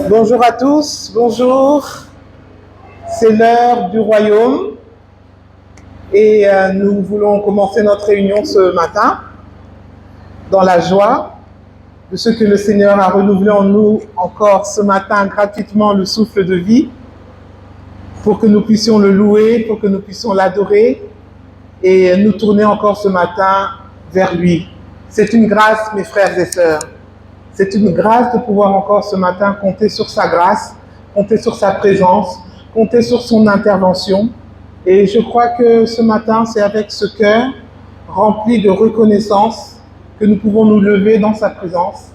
Bonjour à tous, bonjour. C'est l'heure du royaume et nous voulons commencer notre réunion ce matin dans la joie de ce que le Seigneur a renouvelé en nous encore ce matin gratuitement le souffle de vie pour que nous puissions le louer, pour que nous puissions l'adorer et nous tourner encore ce matin vers lui. C'est une grâce, mes frères et sœurs. C'est une grâce de pouvoir encore ce matin compter sur sa grâce, compter sur sa présence, compter sur son intervention. Et je crois que ce matin, c'est avec ce cœur rempli de reconnaissance que nous pouvons nous lever dans sa présence,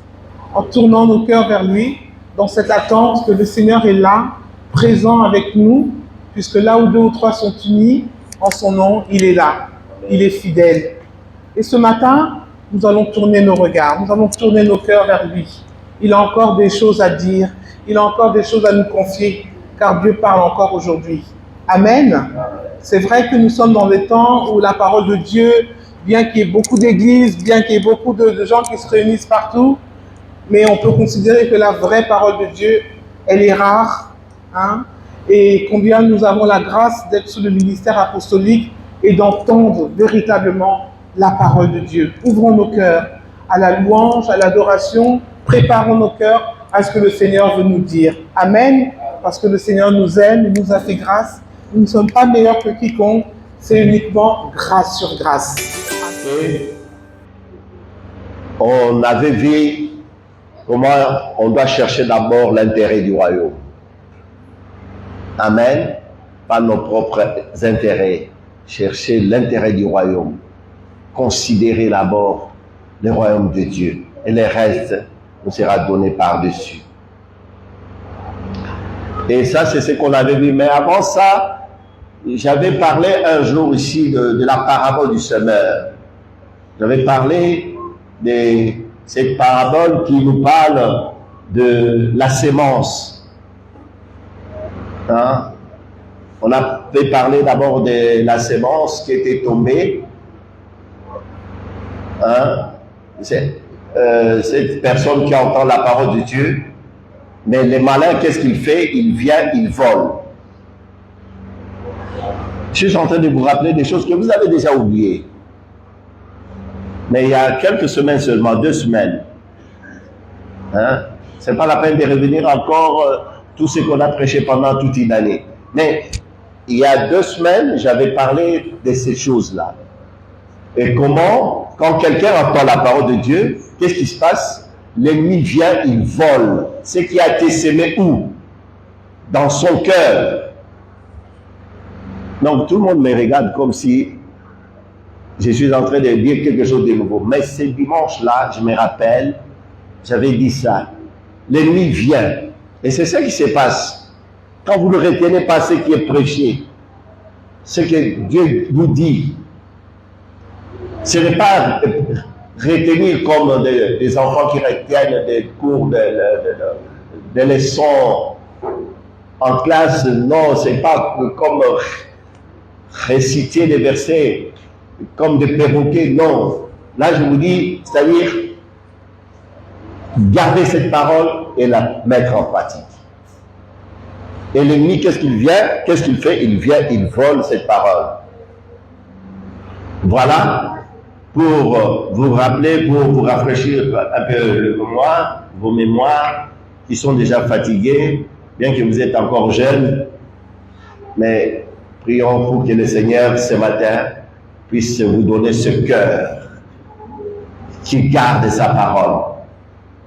en tournant nos cœurs vers lui, dans cette attente que le Seigneur est là, présent avec nous, puisque là où deux ou trois sont unis en son nom, il est là, il est fidèle. Et ce matin, nous allons tourner nos regards, nous allons tourner nos cœurs vers lui. Il a encore des choses à dire, il a encore des choses à nous confier, car Dieu parle encore aujourd'hui. Amen. C'est vrai que nous sommes dans des temps où la parole de Dieu, bien qu'il y ait beaucoup d'églises, bien qu'il y ait beaucoup de gens qui se réunissent partout, mais on peut considérer que la vraie parole de Dieu, elle est rare, hein? Et combien nous avons la grâce d'être sous le ministère apostolique et d'entendre véritablement la parole de Dieu. Ouvrons nos cœurs à la louange, à l'adoration, préparons nos cœurs à ce que le Seigneur veut nous dire. Amen, parce que le Seigneur nous aime, il nous a fait grâce. Nous ne sommes pas meilleurs que quiconque, c'est uniquement grâce sur grâce. On avait vu comment on doit chercher d'abord l'intérêt du royaume. Amen, pas nos propres intérêts. Chercher l'intérêt du royaume. Considérer d'abord le royaume de Dieu et le reste nous sera donné par-dessus. Et ça, c'est ce qu'on avait vu. Mais avant ça, j'avais parlé un jour ici de la parabole du semeur. J'avais parlé de cette parabole qui nous parle de la sémence. Hein? On avait parlé d'abord de la sémence qui était tombée. Hein? Cette personne qui entend la parole de Dieu, mais le malin, qu'est-ce qu'il fait? Il vient, il vole. Je suis en train de vous rappeler des choses que vous avez déjà oubliées. Mais il y a quelques semaines seulement, 2 semaines, hein? Ce n'est pas la peine de revenir encore tout ce qu'on a prêché pendant toute une année. Mais il y a 2 semaines, j'avais parlé de ces choses-là. Et comment, quand quelqu'un entend la parole de Dieu, qu'est-ce qui se passe? L'ennemi vient, il vole. Ce qui a été sémé où? Dans son cœur. Donc tout le monde me regarde comme si je suis en train de dire quelque chose de nouveau. Mais ce dimanche-là, je me rappelle, j'avais dit ça. L'ennemi vient. Et c'est ça qui se passe. Quand vous ne retenez pas ce qui est prêché, ce que Dieu vous dit, ce n'est pas retenir comme des enfants qui retiennent des cours de leçons en classe. Non, ce n'est pas comme réciter des versets, comme des perroquets. Non. Là, je vous dis, c'est-à-dire garder cette parole et la mettre en pratique. Et l'ennemi, qu'est-ce qu'il vient? Qu'est-ce qu'il fait? Il vient, il vole cette parole. Voilà. Pour vous rappeler, pour vous rafraîchir un peu le mémoire, vos mémoires qui sont déjà fatiguées, bien que vous êtes encore jeunes, mais prions pour que le Seigneur ce matin puisse vous donner ce cœur qui garde sa parole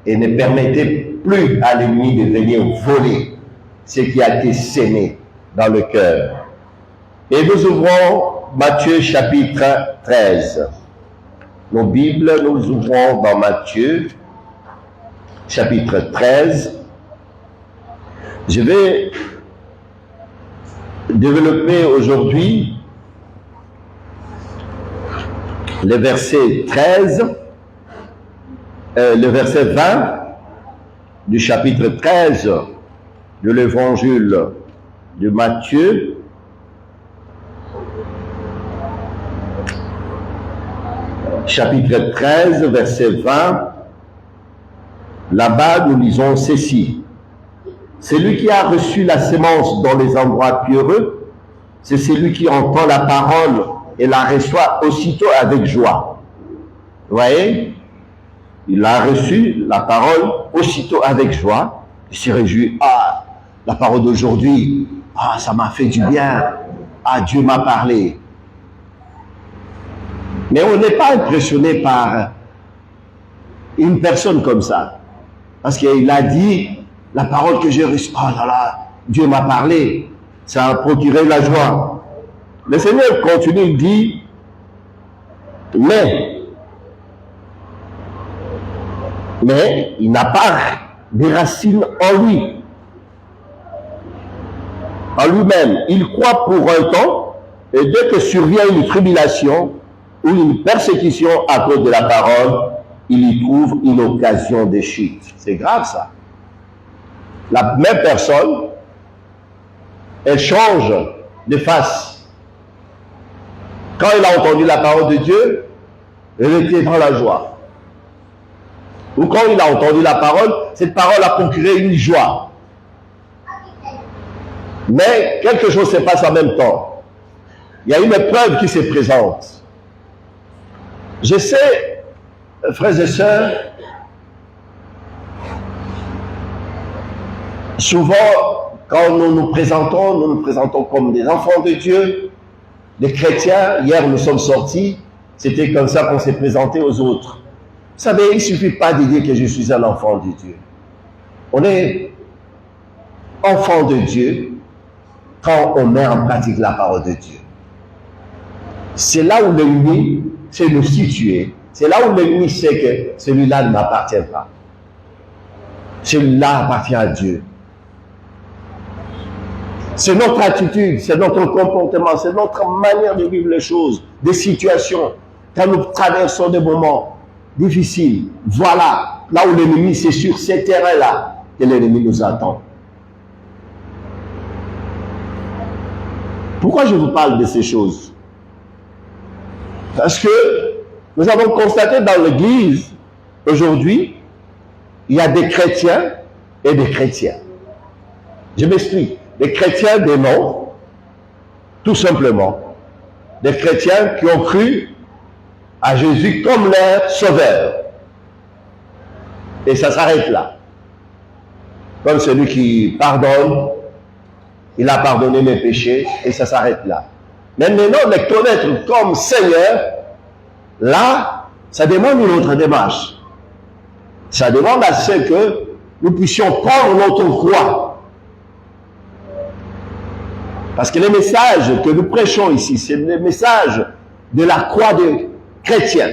et ne permettez plus à l'ennemi de venir voler ce qui a été sémé dans le cœur. Et nous ouvrons Matthieu chapitre 13. Nos Bibles, nous ouvrons dans Matthieu, chapitre 13. Je vais développer aujourd'hui le verset 13, le verset 20 du chapitre 13 de l'évangile de Matthieu. Chapitre 13, verset 20, là-bas nous lisons ceci. Celui qui a reçu la sémence dans les endroits pierreux, c'est celui qui entend la parole et la reçoit aussitôt avec joie. Vous voyez? Il a reçu la parole aussitôt avec joie. Il s'est réjoui. Ah, la parole d'aujourd'hui, ah, ça m'a fait du bien. Ah, Dieu m'a parlé. Mais on n'est pas impressionné par une personne comme ça. Parce qu'il a dit, la parole que j'ai reçue, oh là là, Dieu m'a parlé. Ça a procuré la joie. Le Seigneur continue, il dit, mais il n'a pas des racines en lui, en lui-même. Il croit pour un temps, et dès que survient une tribulation ou une persécution à cause de la parole, il y trouve une occasion de chute. C'est grave ça. La même personne, elle change de face. Quand il a entendu la parole de Dieu, elle était dans la joie. Ou quand il a entendu la parole, cette parole a procuré une joie. Mais quelque chose se passe en même temps. Il y a une épreuve qui se présente. Je sais, frères et sœurs, souvent, quand nous nous présentons comme des enfants de Dieu, des chrétiens. Hier, nous sommes sortis, c'était comme ça qu'on s'est présenté aux autres. Vous savez, il ne suffit pas de dire que je suis un enfant de Dieu. On est enfant de Dieu quand on met en pratique la parole de Dieu. C'est là où l'ennemi sait nous situer. C'est là où l'ennemi sait que celui-là ne m'appartient pas. Celui-là appartient à Dieu. C'est notre attitude, c'est notre comportement, c'est notre manière de vivre les choses, des situations. Quand nous traversons des moments difficiles, voilà, là où l'ennemi, c'est sur ces terrains-là que l'ennemi nous attend. Pourquoi je vous parle de ces choses? Parce que nous avons constaté dans l'Église, aujourd'hui, il y a des chrétiens et des chrétiens. Je m'explique. Des chrétiens des noms, tout simplement. Des chrétiens qui ont cru à Jésus comme leur sauveur. Et ça s'arrête là. Comme celui qui pardonne, il a pardonné mes péchés, et ça s'arrête là. Mais maintenant, les connaître comme Seigneur, là, ça demande une autre démarche. Ça demande à ce que nous puissions prendre notre croix. Parce que les messages que nous prêchons ici, c'est le message de la croix des chrétiens.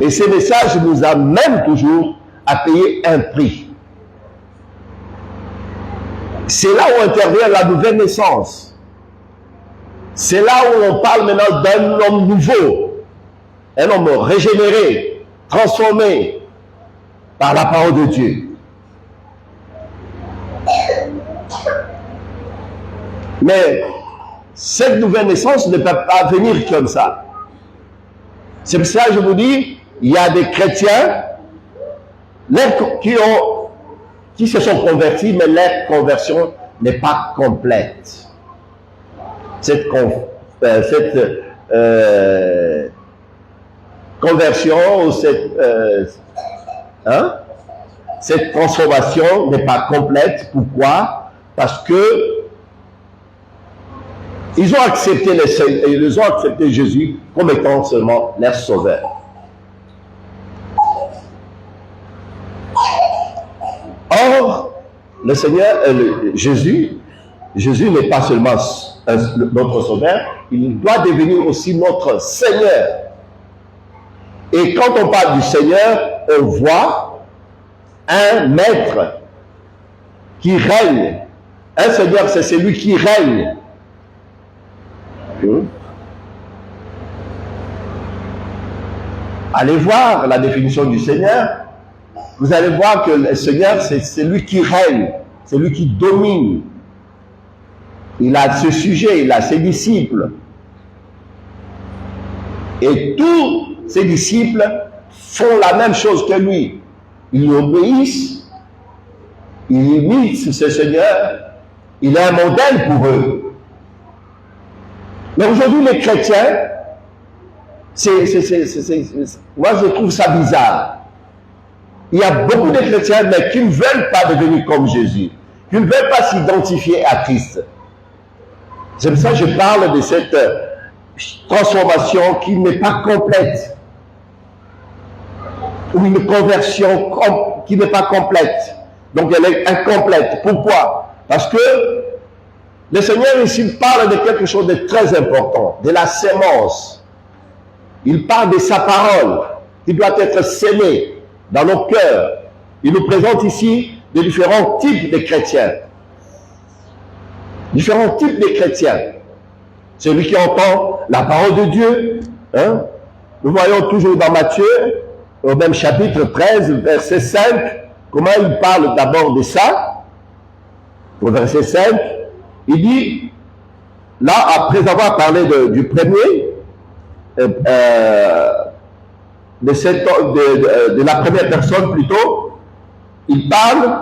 Et ces messages nous amènent toujours à payer un prix. C'est là où intervient la nouvelle naissance. C'est là où on parle maintenant d'un homme nouveau, un homme régénéré, transformé par la parole de Dieu. Mais cette nouvelle naissance ne peut pas venir comme ça. C'est pour ça que je vous dis, il y a des chrétiens qui se sont convertis, mais leur conversion n'est pas complète. Cette conversion ou cette transformation n'est pas complète. Pourquoi? Parce que ils ont accepté Jésus comme étant seulement leur sauveur. Or, le Seigneur, Jésus n'est pas seulement notre sauveur, il doit devenir aussi notre Seigneur. Et quand on parle du Seigneur, on voit un maître qui règne. Un Seigneur, c'est celui qui règne. Allez voir la définition du Seigneur. Vous allez voir que le Seigneur, c'est celui qui règne, c'est lui qui domine. Il a ce sujet, il a ses disciples. Et tous ses disciples font la même chose que lui. Ils lui obéissent il imite ce Seigneur, il est un modèle pour eux. Mais aujourd'hui, les chrétiens, moi je trouve ça bizarre. Il y a beaucoup de chrétiens, mais qui ne veulent pas devenir comme Jésus, qui ne veulent pas s'identifier à Christ. C'est pour ça que je parle de cette transformation qui n'est pas complète, ou une conversion qui n'est pas complète. Donc elle est incomplète. Pourquoi? Parce que le Seigneur ici parle de quelque chose de très important, de la sémence. Il parle de sa parole qui doit être sémée dans nos cœurs. Il nous présente ici de différents types de chrétiens. Différents types de chrétiens. Celui qui entend la parole de Dieu. Hein? Nous voyons toujours dans Matthieu, au même chapitre 13, verset 5, comment il parle d'abord de ça. Au verset 5, il dit, là, après avoir parlé du premier, de la première personne plutôt, il parle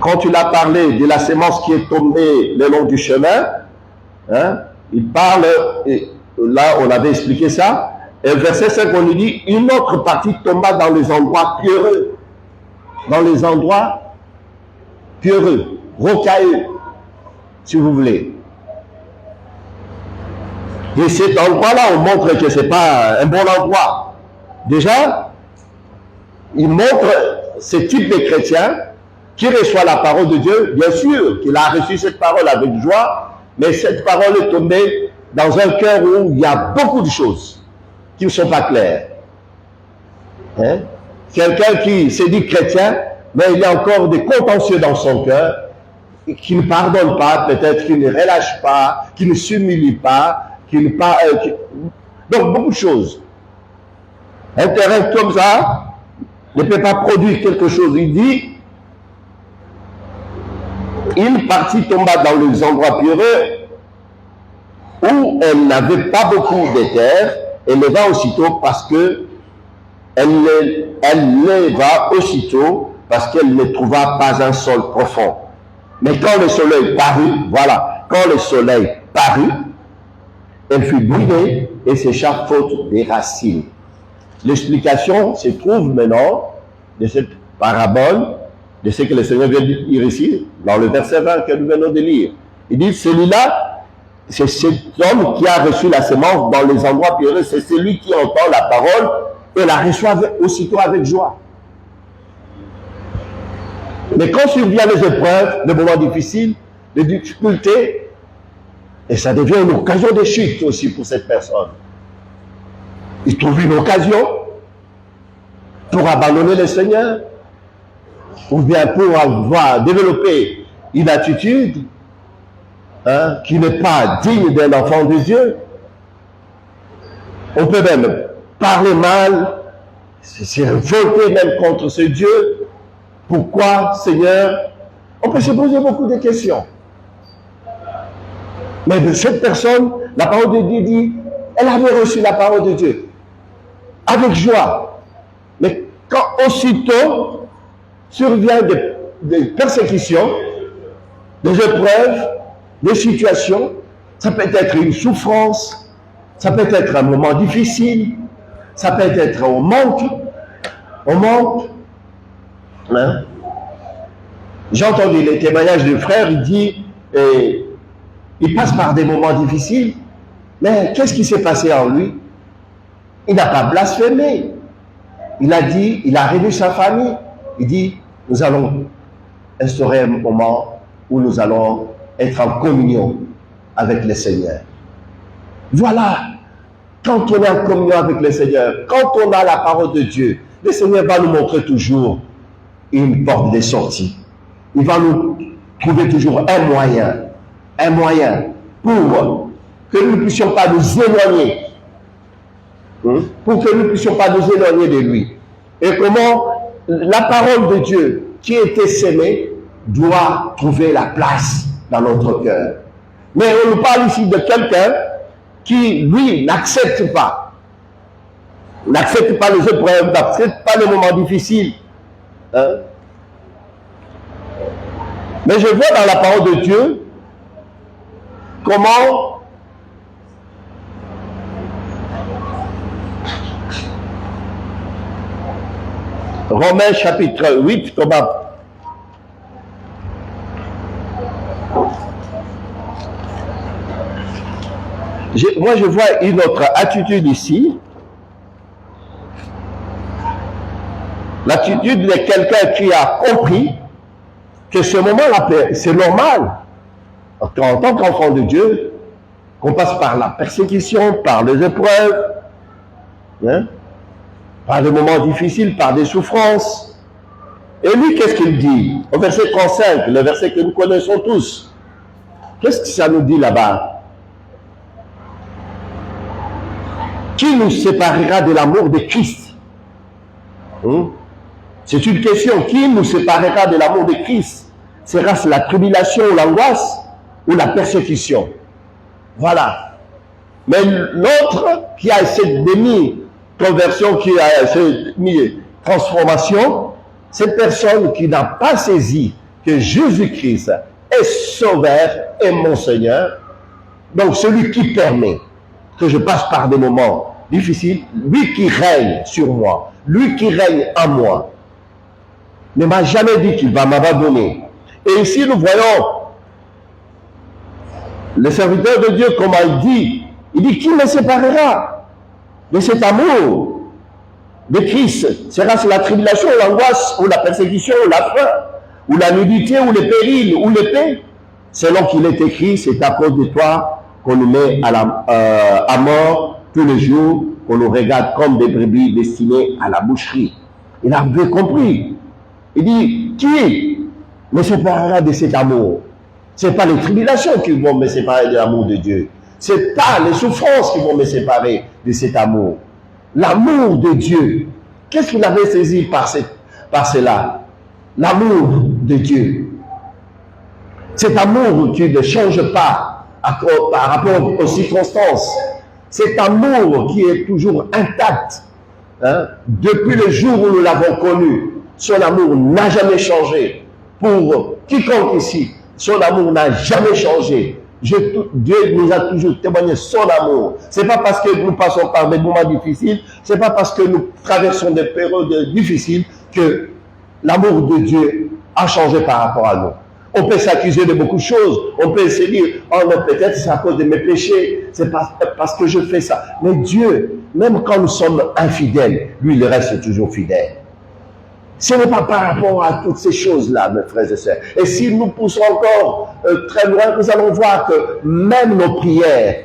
quand il a parlé de la sémence qui est tombée le long du chemin, hein, il parle, et là on avait expliqué ça, et verset 5 on lui dit, une autre partie tomba dans les endroits pierreux, rocailleux, si vous voulez. Et cet endroit-là, on montre que ce n'est pas un bon endroit. Déjà, il montre ce type de chrétien qui reçoit la parole de Dieu, bien sûr qu'il a reçu cette parole avec joie, mais cette parole est tombée dans un cœur où il y a beaucoup de choses qui ne sont pas claires. Hein? Quelqu'un qui s'est dit chrétien, mais il y a encore des contentieux dans son cœur, qui ne pardonne pas, peut-être qui ne relâche pas, qui ne s'humilie pas, donc beaucoup de choses. Un terrain comme ça ne peut pas produire quelque chose. Il dit, une partie tomba dans les endroits pierreux où elle n'avait pas beaucoup de terre, elle leva aussitôt parce que elle leva aussitôt parce qu'elle ne trouva pas un sol profond. Mais quand le soleil parut, voilà, quand le soleil parut, elle fut brûlée et sécha faute des racines. L'explication se trouve maintenant de cette parabole, de ce que le Seigneur vient de dire ici, dans le verset 20 que nous venons de lire. Il dit, celui-là, c'est cet homme qui a reçu la sémence dans les endroits pierreux, c'est celui qui entend la parole et la reçoit aussitôt avec joie. Mais quand surviennent les épreuves, les moments difficiles, les difficultés, et ça devient une occasion de chute aussi pour cette personne. Il trouve une occasion pour abandonner le Seigneur, ou bien pour avoir développé une attitude qui n'est pas digne d'un enfant de Dieu. On peut même parler mal, se révolter même contre ce Dieu. Pourquoi, Seigneur? On peut se poser beaucoup de questions. Mais de cette personne, la parole de Dieu dit, elle avait reçu la parole de Dieu avec joie. Mais quand aussitôt survient des persécutions, des épreuves, des situations, ça peut être une souffrance, ça peut être un moment difficile, ça peut être au manque. Hein? J'ai entendu les témoignages du frère, il dit, il passe par des moments difficiles, mais qu'est-ce qui s'est passé en lui? Il n'a pas blasphémé. Il a dit, il a réuni sa famille. Il dit, nous allons instaurer un moment où nous allons être en communion avec le Seigneur. Voilà, quand on est en communion avec le Seigneur, quand on a la parole de Dieu, le Seigneur va nous montrer toujours une porte de sortie. Il va nous trouver toujours un moyen pour que nous ne puissions pas nous éloigner, pour que nous ne puissions pas nous éloigner de lui. Et comment la parole de Dieu qui était sémée doit trouver la place dans notre cœur. Mais on nous parle ici de quelqu'un qui, lui, n'accepte pas N'accepte pas les épreuves, n'accepte pas les moments difficiles. Hein? Mais je vois dans la parole de Dieu comment Romains chapitre 8, comment moi je vois une autre attitude ici. L'attitude de quelqu'un qui a compris que ce moment-là, c'est normal, en tant qu'enfant de Dieu, qu'on passe par la persécution, par les épreuves, hein, par des moments difficiles, par des souffrances. Et lui, qu'est-ce qu'il dit? Au verset 35, le verset que nous connaissons tous. Qu'est-ce que ça nous dit là-bas? Qui nous séparera de l'amour de Christ? C'est une question. Qui nous séparera de l'amour de Christ? Sera-ce la tribulation ou l'angoisse ou la persécution? Voilà. Mais l'autre qui a cette demi-conversion, qui a cette demi-transformation, cette personne qui n'a pas saisi que Jésus-Christ est sauveur et mon Seigneur, donc celui qui permet que je passe par des moments difficiles, lui qui règne sur moi, lui qui règne en moi, ne m'a jamais dit qu'il va m'abandonner. Et ici, nous voyons le serviteur de Dieu, comment il dit, qui me séparera de cet amour de Christ? Sera-ce la tribulation, l'angoisse, ou la persécution, ou la faim, ou la nudité, ou les périls, ou l'épée? Selon qu'il est écrit, c'est à cause de toi qu'on nous met à mort tous les jours, qu'on nous regarde comme des brebis destinées à la boucherie. Il avait compris. Il dit, qui me séparera de cet amour? Ce n'est pas les tribulations qui vont me séparer de l'amour de Dieu. Ce n'est pas les souffrances qui vont me séparer de cet amour. L'amour de Dieu. Qu'est-ce qu'il avait saisi par cela? L'amour de Dieu. Cet amour qui ne change pas par rapport aux circonstances. Cet amour qui est toujours intact. Hein? Depuis le jour où nous l'avons connu, son amour n'a jamais changé. Pour quiconque ici, son amour n'a jamais changé. Dieu nous a toujours témoigné son amour. Ce n'est pas parce que nous passons par des moments difficiles, ce n'est pas parce que nous traversons des périodes difficiles que l'amour de Dieu a changé par rapport à nous. On peut s'accuser de beaucoup de choses. On peut se dire, oh non, peut-être c'est à cause de mes péchés, c'est parce que je fais ça. Mais Dieu, même quand nous sommes infidèles, lui, il reste toujours fidèle. Ce n'est pas par rapport à toutes ces choses-là, mes frères et sœurs. Et si nous poussons encore très loin, nous allons voir que même nos prières,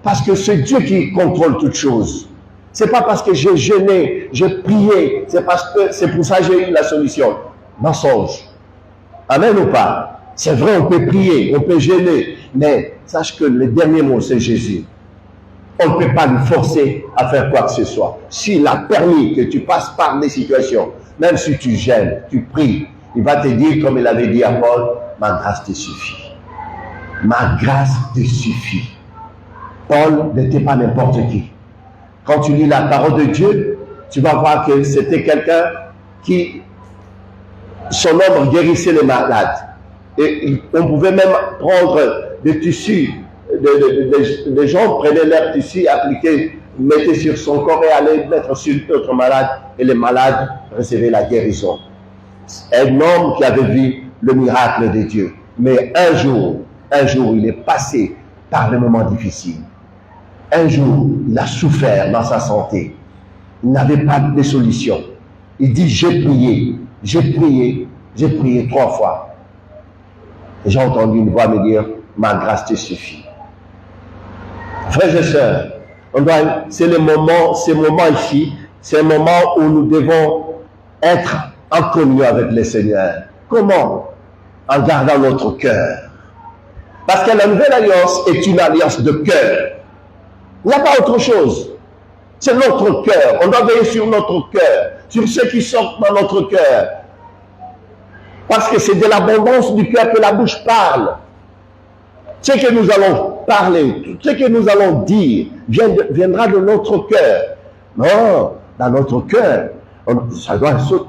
parce que c'est Dieu qui contrôle toutes choses. Ce n'est pas parce que j'ai jeûné, j'ai prié, c'est pour ça que j'ai eu la solution. Mensonge. Amen ou pas? C'est vrai, on peut prier, on peut jeûner, mais sache que le dernier mot, c'est Jésus. On ne peut pas lui forcer à faire quoi que ce soit. S'il a permis que tu passes par des situations, même si tu gênes, tu pries, il va te dire, comme il avait dit à Paul, ma grâce te suffit. Ma grâce te suffit. Paul n'était pas n'importe qui. Quand tu lis la parole de Dieu, tu vas voir que c'était quelqu'un qui, son œuvre guérissait les malades. Et on pouvait même prendre des tissus, des gens prenaient leur tissu, appliquaient, mettaient sur son corps et allaient mettre sur d'autres malades, et les malades recevaient la guérison. Un homme qui avait vu le miracle de Dieu. Mais un jour, il est passé par des moments difficiles. Un jour, il a souffert dans sa santé. Il n'avait pas de solution. Il dit, j'ai prié 3 fois. Et j'ai entendu une voix me dire, ma grâce te suffit. Frères et sœurs, ces moments ici, c'est un moment où nous devons être en communion avec le Seigneur. Comment? En gardant notre cœur. Parce que la nouvelle alliance est une alliance de cœur. Il n'y a pas autre chose. C'est notre cœur. On doit veiller sur notre cœur, sur ce qui sort dans notre cœur. Parce que c'est de l'abondance du cœur que la bouche parle. Ce que nous allons parler, ce que nous allons dire, viendra de notre cœur. Non, dans notre cœur, ça doit sortir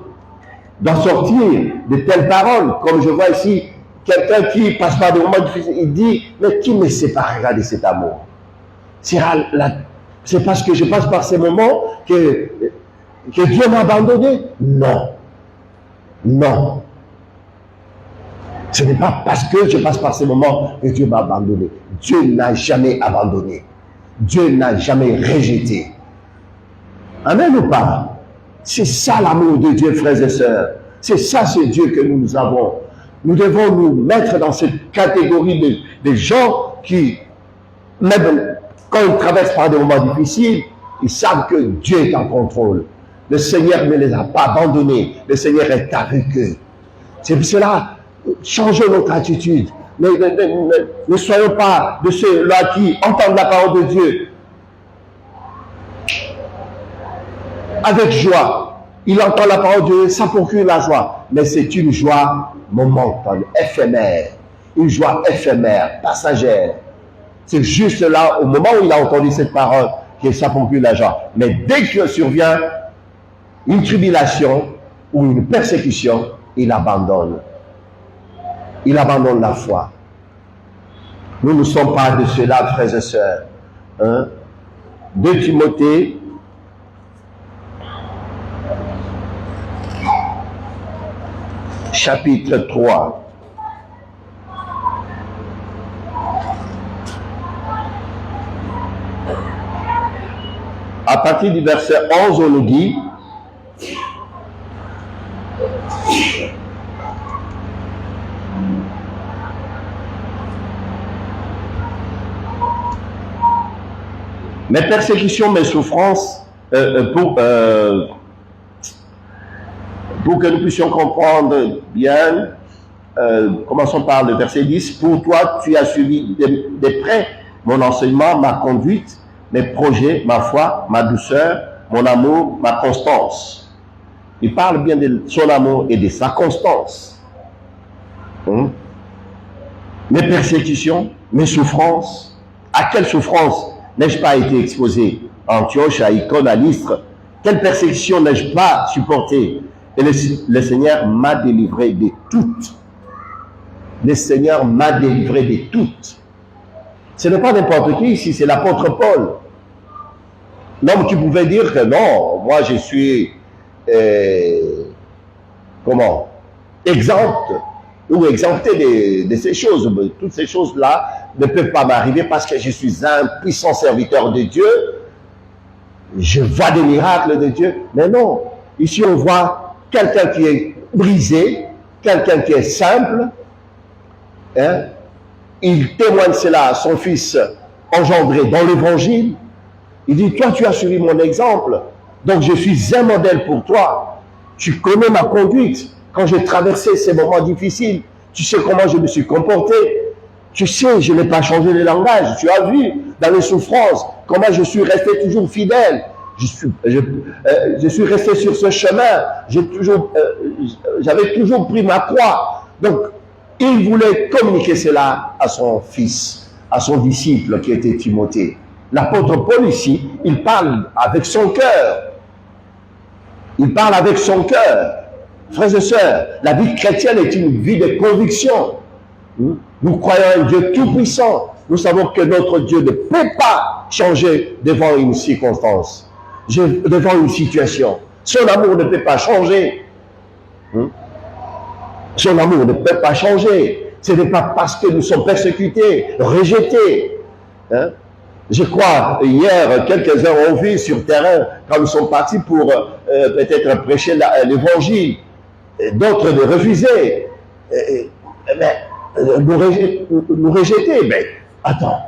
de telles paroles. Comme je vois ici, quelqu'un qui passe par des moments difficiles, il dit, mais qui me séparera de cet amour? C'est parce que je passe par ces moments que Dieu m'a abandonné? Non. Non. Ce n'est pas parce que je passe par ces moments que Dieu m'a abandonné. Dieu n'a jamais abandonné. Dieu n'a jamais rejeté. Amen ou pas? C'est ça l'amour de Dieu, frères et sœurs. C'est ça ce Dieu que nous avons. Nous devons nous mettre dans cette catégorie de gens qui, même quand ils traversent par des moments difficiles, ils savent que Dieu est en contrôle. Le Seigneur ne les a pas abandonnés. Le Seigneur est avec eux. C'est pour cela, changeons notre attitude. Ne soyons pas de ceux-là qui entendent la parole de Dieu avec joie. Il entend la parole de Dieu, ça procure la joie. Mais c'est une joie momentanée, éphémère. Une joie éphémère, passagère. C'est juste là, au moment où il a entendu cette parole, que ça procure la joie. Mais dès que survient une tribulation ou une persécution, il abandonne. Il abandonne la foi. Nous ne sommes pas de cela, frères et sœurs. 2 Timothée, chapitre 3. À partir du verset 11, on nous dit, mes persécutions, mes souffrances, pour que nous puissions comprendre bien, commençons par le verset 10. Pour toi, tu as suivi de près mon enseignement, ma conduite, mes projets, ma foi, ma douceur, mon amour, ma constance. Il parle bien de son amour et de sa constance. Mes persécutions, mes souffrances. À quelle souffrance n'ai-je pas été exposé? À Antioche, à Icône, à Lystre. Quelle persécution n'ai-je pas supporté? Et le Seigneur m'a délivré de toutes. Le Seigneur m'a délivré de toutes. Ce n'est pas n'importe qui ici, c'est l'apôtre Paul. L'homme qui pouvait dire que non, moi je suis exempt ou exempté de ces choses. Toutes ces choses-là ne peuvent pas m'arriver parce que je suis un puissant serviteur de Dieu. Je vois des miracles de Dieu. Mais non, ici on voit quelqu'un qui est brisé, quelqu'un qui est simple. Il témoigne cela à son fils engendré dans l'évangile. Il dit, toi tu as suivi mon exemple, donc je suis un modèle pour toi. Tu connais ma conduite. Quand j'ai traversé ces moments difficiles, tu sais comment je me suis comporté. Tu sais, je n'ai pas changé de langage. Tu as vu dans les souffrances comment je suis resté toujours fidèle. Je suis resté sur ce chemin. J'avais toujours pris ma croix. Donc, il voulait communiquer cela à son fils, à son disciple qui était Timothée. L'apôtre Paul ici, il parle avec son cœur. Il parle avec son cœur. Frères et sœurs, la vie chrétienne est une vie de conviction. Nous croyons à un Dieu tout-puissant. Nous savons que notre Dieu ne peut pas changer devant une circonstance, devant une situation. Son amour ne peut pas changer. Son amour ne peut pas changer. Ce n'est pas parce que nous sommes persécutés, rejetés. Je crois, hier, quelques-uns ont vu sur terrain, quand nous sommes partis pour peut-être prêcher l'évangile, d'autres de refuser, nous rejeter. Mais attends,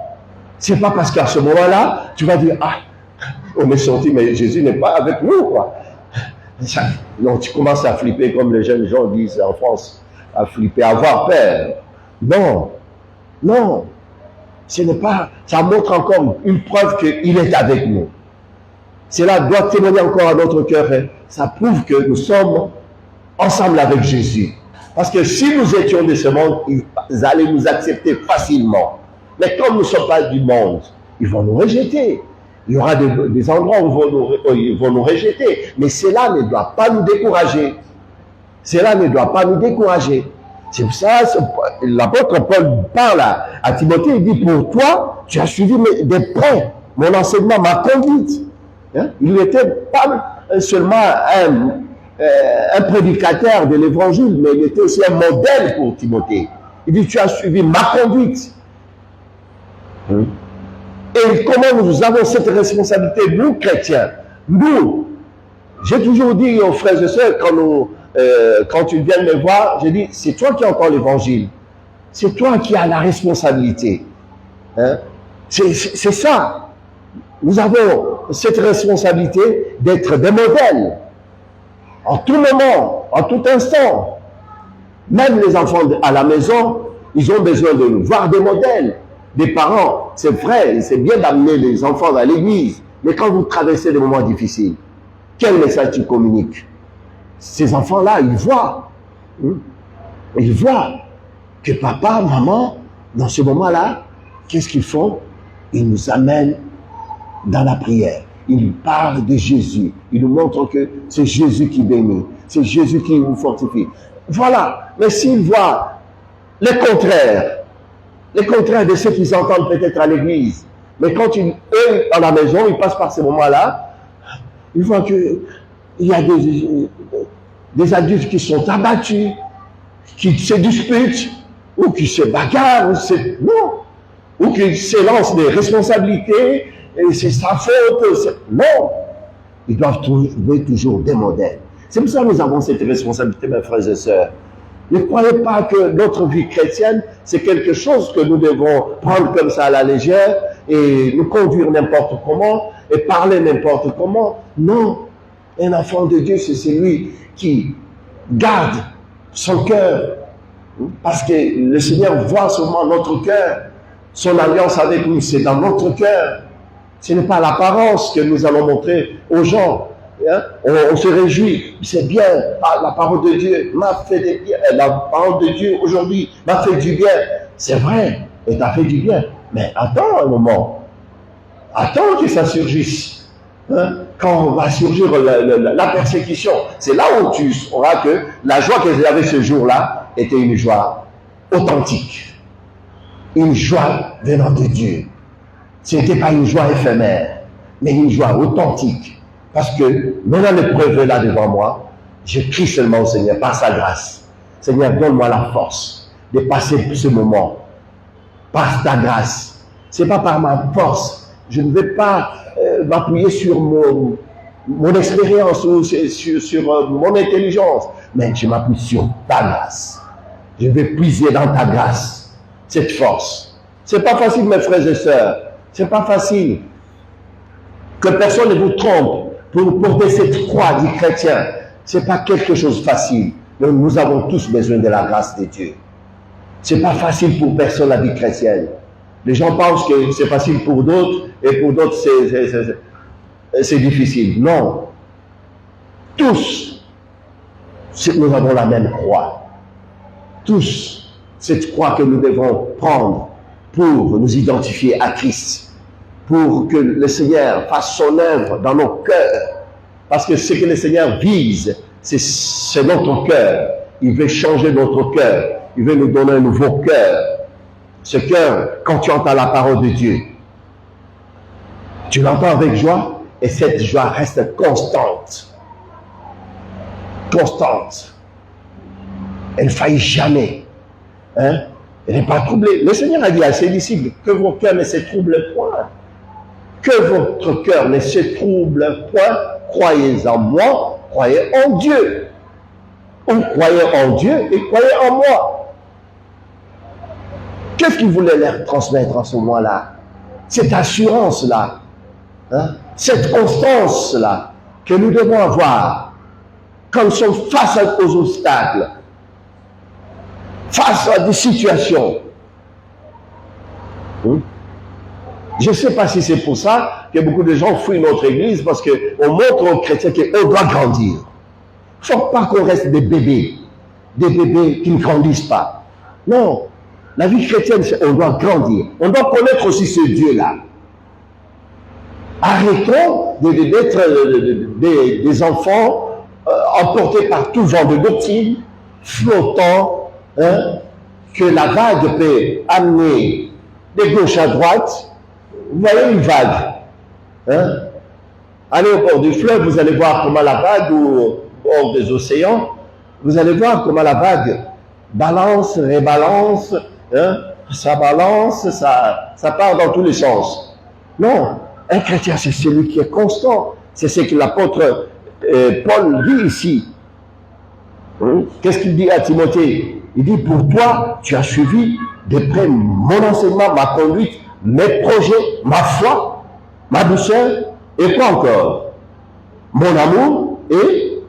c'est pas parce qu'à ce moment-là, tu vas dire, ah, on est sorti, mais Jésus n'est pas avec nous, quoi. Non, tu commences à flipper, comme les jeunes gens disent en France, à flipper, à avoir peur. Non, non. Ce n'est pas, ça montre encore une preuve qu'il est avec nous. Cela doit témoigner encore à notre cœur. Ça prouve que nous sommes ensemble avec Jésus. Parce que si nous étions de ce monde, ils allaient nous accepter facilement. Mais comme nous ne sommes pas du monde, ils vont nous rejeter. Il y aura des endroits où ils vont nous rejeter. Mais cela ne doit pas nous décourager. Cela ne doit pas nous décourager. C'est pour ça que l'apôtre Paul parle à Timothée, il dit, pour toi, tu as suivi de près mon enseignement, ma conduite. Hein? Il n'était pas seulement un prédicateur de l'évangile, mais il était aussi un modèle pour Timothée. Il dit, tu as suivi ma conduite. Hein? Et comment nous avons cette responsabilité, nous chrétiens, nous, j'ai toujours dit aux frères et sœurs, quand ils viennent me voir, j'ai dit, c'est toi qui entends l'évangile. C'est toi qui as la responsabilité. Hein? C'est ça. Nous avons cette responsabilité d'être des modèles. En tout moment, en tout instant. Même les enfants à la maison, ils ont besoin de voir des modèles. Des parents, c'est vrai, c'est bien d'amener les enfants à l'église. Mais quand vous traversez des moments difficiles, quel message tu communiques? Ces enfants-là, ils voient. Ils voient que papa, maman, dans ce moment-là, qu'est-ce qu'ils font? Ils nous amènent dans la prière. Ils parlent de Jésus. Ils nous montrent que c'est Jésus qui bénit. C'est Jésus qui nous fortifie. Voilà. Mais s'ils voient les contraires de ce qu'ils entendent peut-être à l'église, mais quand eux, à la maison, ils passent par ces moments-là, ils voient qu'il y a des adultes qui sont abattus, qui se disputent, ou qui se bagarrent, ou qui s'élancent des responsabilités, et c'est sa faute. Non, ils doivent trouver toujours des modèles. C'est pour ça que nous avons cette responsabilité, mes frères et sœurs. Ne croyez pas que notre vie chrétienne, c'est quelque chose que nous devons prendre comme ça à la légère et nous conduire n'importe comment et parler n'importe comment. Non, un enfant de Dieu, c'est celui qui garde son cœur. Parce que le Seigneur voit seulement notre cœur. Son alliance avec nous, c'est dans notre cœur. Ce n'est pas l'apparence que nous allons montrer aux gens. Hein? On se réjouit, c'est bien, la parole de Dieu m'a fait du bien, la parole de Dieu aujourd'hui m'a fait du bien. C'est vrai, elle t'a fait du bien. Mais attends un moment. Attends que ça surgisse. Hein? Quand va surgir la persécution, c'est là où tu sauras que la joie que j'avais ce jour-là était une joie authentique. Une joie venant de Dieu. Ce n'était pas une joie éphémère, mais une joie authentique. Parce que maintenant l'épreuve est là devant moi, je crie seulement au Seigneur par sa grâce. Seigneur, donne-moi la force de passer ce moment par ta grâce. Ce n'est pas par ma force. Je ne vais pas m'appuyer sur mon expérience ou sur mon intelligence, mais je m'appuie sur ta grâce. Je vais puiser dans ta grâce cette force. Ce n'est pas facile, mes frères et sœurs. Ce n'est pas facile. Que personne ne vous trompe pour porter cette croix du chrétien. Ce n'est pas quelque chose de facile. Mais nous avons tous besoin de la grâce de Dieu. Ce n'est pas facile pour personne la vie chrétienne. Les gens pensent que c'est facile pour d'autres et pour d'autres c'est difficile. Non. Tous, nous avons la même croix. Tous, cette croix que nous devons prendre pour nous identifier à Christ. Pour que le Seigneur fasse son œuvre dans nos cœurs. Parce que ce que le Seigneur vise, c'est notre cœur. Il veut changer notre cœur. Il veut nous donner un nouveau cœur. Ce cœur, quand tu entends la parole de Dieu, tu l'entends avec joie et cette joie reste constante. Constante. Elle ne faillit jamais. Hein? Elle n'est pas troublée. Le Seigneur a dit à ses disciples que vos cœurs ne se troublent point. Que votre cœur ne se trouble point. Croyez en moi, croyez en Dieu. Ou croyez en Dieu et croyez en moi. Qu'est-ce qu'il voulait leur transmettre en ce moment-là? Cette assurance-là, hein? Cette constance-là que nous devons avoir quand nous sommes face aux obstacles, face à des situations. Je ne sais pas si c'est pour ça que beaucoup de gens fuient notre église parce qu'on montre aux chrétiens qu'on doit grandir. Il ne faut pas qu'on reste des bébés qui ne grandissent pas. Non. La vie chrétienne, on doit grandir. On doit connaître aussi ce Dieu-là. Arrêtons d'être des enfants emportés par tout vent de doctrine, flottants, hein, que la vague peut amener de gauche à droite. Vous voyez une vague. Hein? Allez au bord du fleuve, vous allez voir comment la vague, ou au bord des océans, vous allez voir comment la vague balance, rébalance, hein? Ça balance, ça part dans tous les sens. Non, un chrétien, c'est celui qui est constant. C'est ce que l'apôtre Paul dit ici. Hein? Qu'est-ce qu'il dit à Timothée? Il dit, pour toi, tu as suivi de près mon enseignement, ma conduite, mes projets, ma foi, ma douceur, et quoi encore? Mon amour et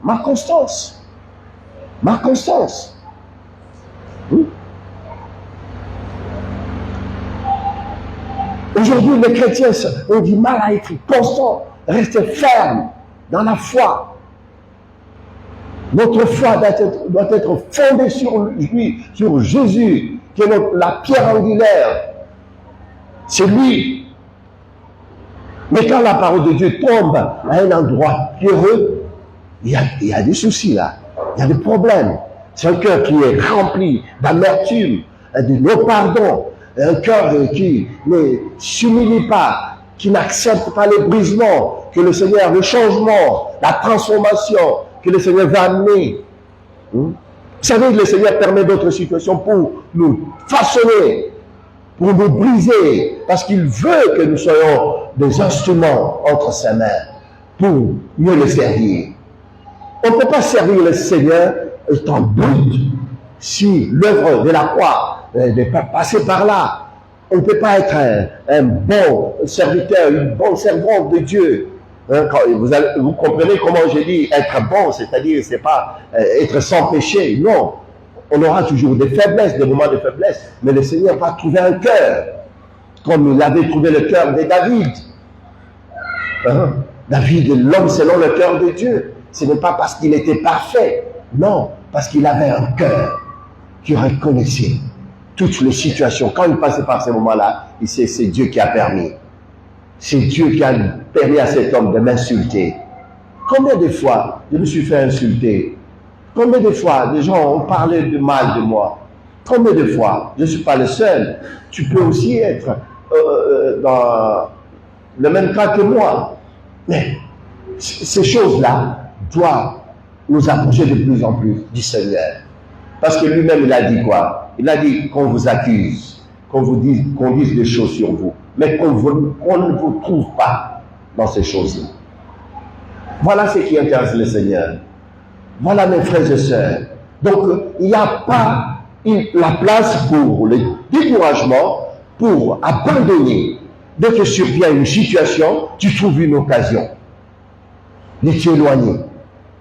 ma constance. Ma constance. Aujourd'hui, les chrétiens ont du mal à être constants, rester fermes dans la foi. Notre foi doit être fondée sur lui, sur Jésus, qui est la pierre angulaire. C'est lui. Mais quand la parole de Dieu tombe à un endroit pierreux, il y a des soucis là, il y a des problèmes. C'est un cœur qui est rempli d'amertume, de non-pardon, un cœur qui ne s'humilie pas, qui n'accepte pas les brisements que le Seigneur, le changement, la transformation que le Seigneur va amener. Vous savez, le Seigneur permet d'autres situations pour nous façonner, pour nous briser, parce qu'il veut que nous soyons des instruments entre ses mains pour mieux le servir. On ne peut pas servir le Seigneur étant brut si l'œuvre de la croix n'est pas passée par là. On ne peut pas être un bon serviteur, une bonne servante de Dieu. Vous comprenez comment j'ai dit être bon, c'est-à-dire c'est pas être sans péché. Non, on aura toujours des faiblesses, des moments de faiblesse, mais le Seigneur va trouver un cœur, comme il avait trouvé le cœur de David. Hein? David est l'homme selon le cœur de Dieu. Ce n'est pas parce qu'il était parfait, non, parce qu'il avait un cœur qui reconnaissait toutes les situations. Quand il passait par ces moments-là, il sait c'est Dieu qui a permis. C'est Dieu qui a permis à cet homme de m'insulter. Combien de fois je me suis fait insulter? Combien de fois des gens ont parlé de mal de moi? Combien de fois? Je ne suis pas le seul. Tu peux aussi être dans le même cas que moi. Mais ces choses-là doivent nous approcher de plus en plus du Seigneur. Parce que lui-même, il a dit quoi? Il a dit qu'on vous accuse, qu'on dise des choses sur vous, mais qu'on ne vous trouve pas dans ces choses-là. Voilà ce qui intéresse le Seigneur. Voilà mes frères et sœurs. Donc, il n'y a pas la place pour le découragement, pour abandonner. Dès que survient une situation, tu trouves une occasion de t'éloigner,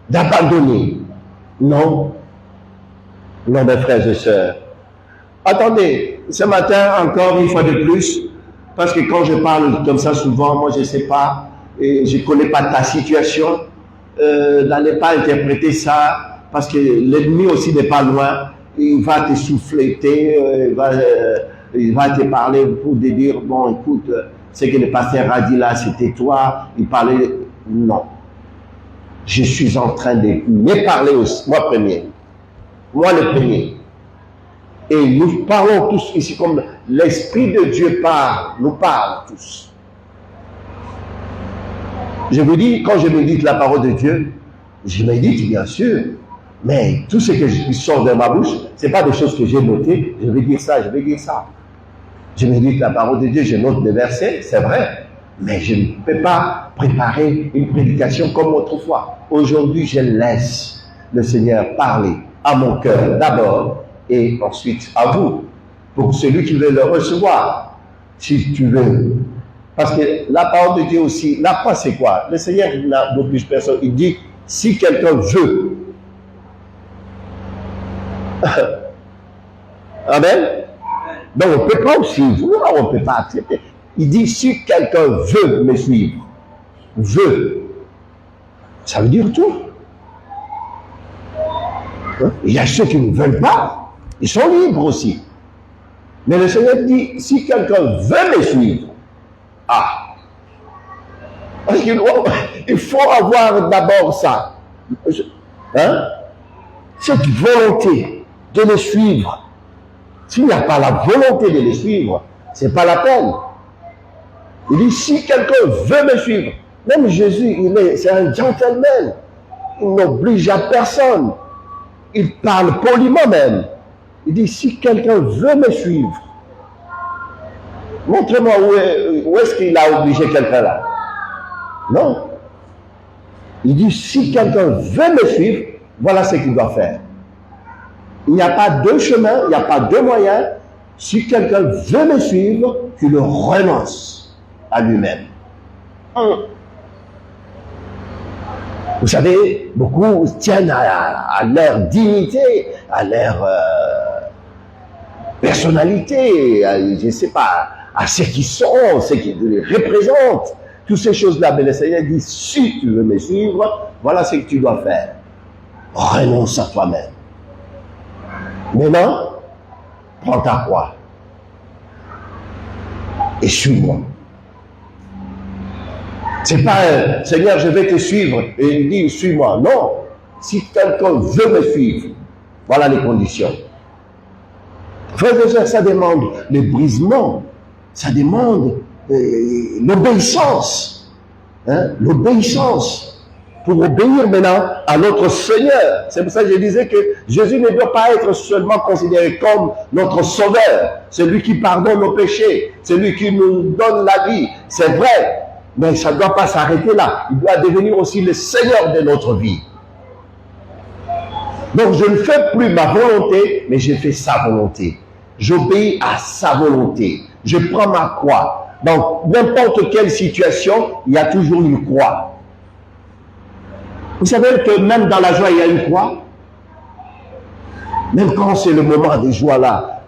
d'abandonner. Non. Non, mes frères et sœurs. Attendez, ce matin, encore une fois de plus, parce que quand je parle comme ça souvent, moi je ne sais pas, et je ne connais pas ta situation, n'allez pas interpréter ça, parce que l'ennemi aussi n'est pas loin, il va te souffleter, il va te parler pour te dire, bon écoute, ce que le pasteur a dit là, c'était toi, il parlait, non. Je suis en train de me parler aussi, moi premier. Moi le premier. Et nous parlons tous ici comme l'Esprit de Dieu parle, nous parle tous. Je vous dis, quand je médite la parole de Dieu, je médite bien sûr, mais tout ce qui sort de ma bouche, ce n'est pas des choses que j'ai notées, je vais dire ça, je vais dire ça. Je médite la parole de Dieu, je note des versets, c'est vrai, mais je ne peux pas préparer une prédication comme autrefois. Aujourd'hui, je laisse le Seigneur parler à mon cœur d'abord et ensuite à vous, pour celui qui veut le recevoir, si tu veux. Parce que la parole de Dieu aussi, la foi c'est quoi? Le Seigneur n'a d'oblige personne, il dit, si quelqu'un veut. Amen. Donc on ne peut pas aussi vouloir, on ne peut pas accepter. Il dit, si quelqu'un veut me suivre, veut, ça veut dire tout. Il y a ceux qui ne veulent pas, ils sont libres aussi. Mais le Seigneur dit, si quelqu'un veut me suivre, Parce qu'il faut avoir d'abord ça. Hein? Cette volonté de les suivre. S'il n'y a pas la volonté de les suivre, c'est pas la peine. Il dit, si quelqu'un veut me suivre, même Jésus, c'est un gentleman. Il n'oblige à personne. Il parle poliment même. Il dit, si quelqu'un veut me suivre, montrez-moi où est-ce qu'il a obligé quelqu'un là. Non. Il dit, si quelqu'un veut me suivre, voilà ce qu'il doit faire. Il n'y a pas deux chemins, il n'y a pas deux moyens. Si quelqu'un veut me suivre, qu'il renonce à lui-même. Vous savez, beaucoup tiennent à leur dignité, à leur personnalité, je ne sais pas, à ce qu'ils sont, ce qu'ils les représentent. Toutes ces choses-là, mais le Seigneur dit, si tu veux me suivre, voilà ce que tu dois faire. Renonce à toi-même. Maintenant, prends ta croix et suis-moi. C'est pas Seigneur, je vais te suivre et il dit suis-moi. Non, si quelqu'un veut me suivre, voilà les conditions. Frères et sœurs, ça demande le brisement, ça demande l'obéissance, hein, l'obéissance. Pour obéir maintenant à notre Seigneur. C'est pour ça que je disais que Jésus ne doit pas être seulement considéré comme notre sauveur, celui qui pardonne nos péchés, celui qui nous donne la vie. C'est vrai, mais ça ne doit pas s'arrêter là. Il doit devenir aussi le Seigneur de notre vie. Donc je ne fais plus ma volonté, mais je fais sa volonté. J'obéis à sa volonté. Je prends ma croix. Dans n'importe quelle situation, il y a toujours une croix. Vous savez que même dans la joie, il y a une croix. Même quand c'est le moment de joie là,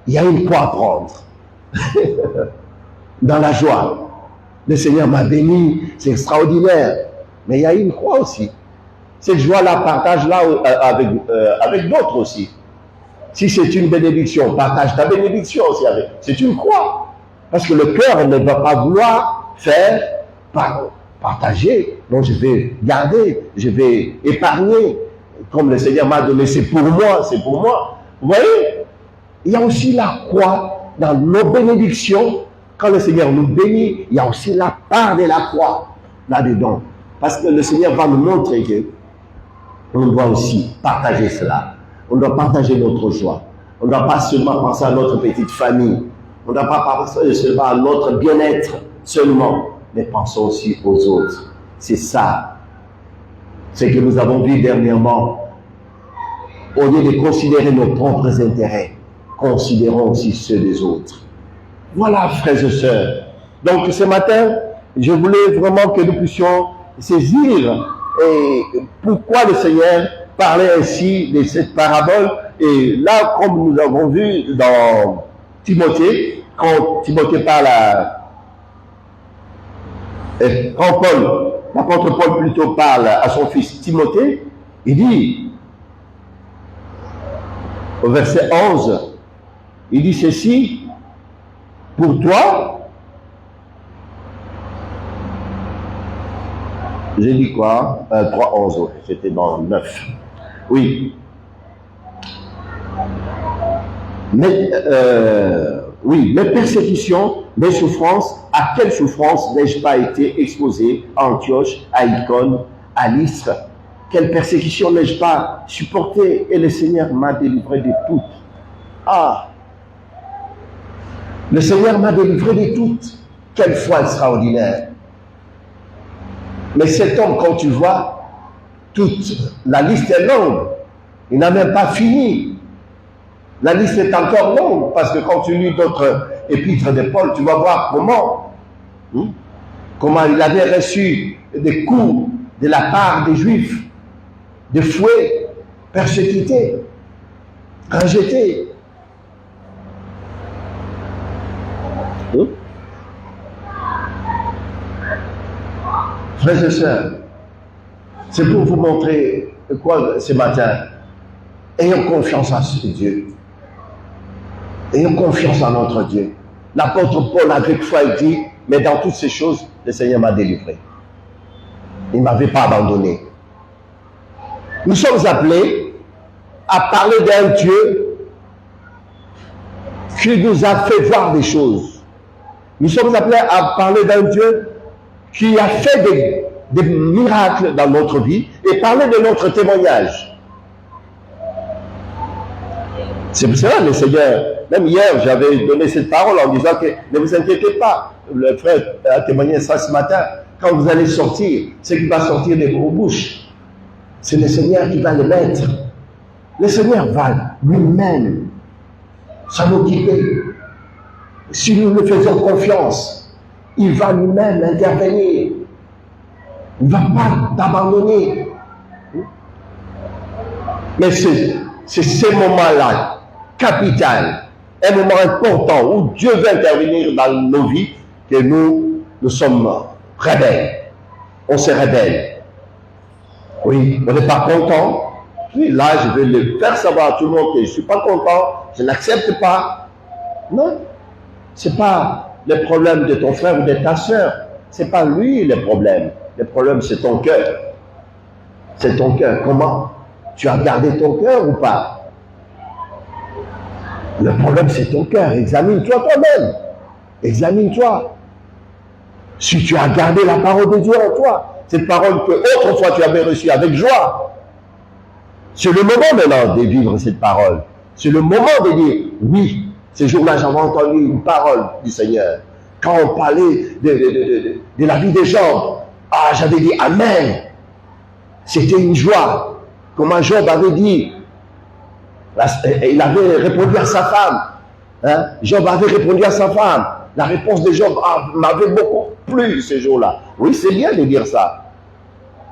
il y a une croix à prendre. Dans la joie. Le Seigneur m'a béni, c'est extraordinaire. Mais il y a une croix aussi. Cette joie-là, partage-la avec d'autres aussi. Si c'est une bénédiction, partage ta bénédiction aussi avec. C'est une croix. Parce que le cœur ne va pas vouloir faire partager. Donc je vais garder, je vais épargner. Comme le Seigneur m'a donné, c'est pour moi, c'est pour moi. Vous voyez, il y a aussi la croix dans nos bénédictions. Quand le Seigneur nous bénit, il y a aussi la part de la croix là-dedans. Parce que le Seigneur va nous montrer que on doit aussi partager cela. On doit partager notre joie. On ne doit pas seulement penser à notre petite famille. On ne doit pas penser seulement à notre bien-être seulement. Mais pensons aussi aux autres. C'est ça. Ce que nous avons vu dernièrement. Au lieu de considérer nos propres intérêts, considérons aussi ceux des autres. Voilà, frères et sœurs. Donc ce matin, je voulais vraiment que nous puissions saisir pourquoi le Seigneur parlait ainsi de cette parabole. Et là, comme nous avons vu dans Timothée, quand Timothée parle quand l'apôtre Paul plutôt parle à son fils Timothée, il dit, au verset 11, il dit ceci, pour toi, j'ai dit quoi 3.11, c'était dans 9. Oui. Mais, oui, mes persécutions, mes souffrances, à quelle souffrance n'ai-je pas été exposé à Antioche, à Icône, à Lystre? Quelle persécution n'ai-je pas supporté? Et le Seigneur m'a délivré de toutes. Ah! Le Seigneur m'a délivré de toutes. Quelle foi extraordinaire! Mais cet homme, quand tu vois, toute la liste est longue. Il n'a même pas fini. La liste est encore longue, parce que quand tu lis d'autres épîtres de Paul, tu vas voir comment il avait reçu des coups de la part des Juifs, des fouets, persécutés, rejetés. Frères et sœurs, c'est pour vous montrer quoi ce matin. Ayons confiance en ce Dieu. Ayons confiance en notre Dieu. L'apôtre Paul, avec foi, il dit, Mais dans toutes ces choses, le Seigneur m'a délivré. Il ne m'avait pas abandonné. Nous sommes appelés à parler d'un Dieu qui nous a fait voir des choses. Nous sommes appelés à parler d'un Dieu qui a fait des miracles dans notre vie et parler de notre témoignage. C'est pour cela le Seigneur, même hier, j'avais donné cette parole en disant que ne vous inquiétez pas. Le frère a témoigné ça ce matin. Quand vous allez sortir, ce qui va sortir de vos bouches, c'est le Seigneur qui va le mettre. Le Seigneur va lui-même s'en occuper. Si nous lui faisons confiance, il va lui-même intervenir. Il ne va pas t'abandonner. Mais c'est ce moment-là, capital, un moment important où Dieu veut intervenir dans nos vies, que nous sommes rebelles. On se rebelle. Oui, on n'est pas content. Puis là, je vais le faire savoir à tout le monde que je ne suis pas content, je n'accepte pas. Non, ce n'est pas le problème de ton frère ou de ta soeur. Ce n'est pas lui le problème. Le problème, c'est ton cœur. C'est ton cœur. Comment? Tu as gardé ton cœur ou pas? Le problème, c'est ton cœur. Examine-toi toi-même. Examine-toi. Si tu as gardé la parole de Dieu en toi, cette parole que autrefois tu avais reçue avec joie, c'est le moment maintenant de vivre cette parole. C'est le moment de dire, oui, ce jour-là, j'avais entendu une parole du Seigneur. Quand on parlait de la vie des gens, ah, j'avais dit Amen. C'était une joie. Comment Job avait dit, il avait répondu à sa femme. Hein? Job avait répondu à sa femme. La réponse de Job m'avait beaucoup plu ce jour-là. Oui, c'est bien de dire ça.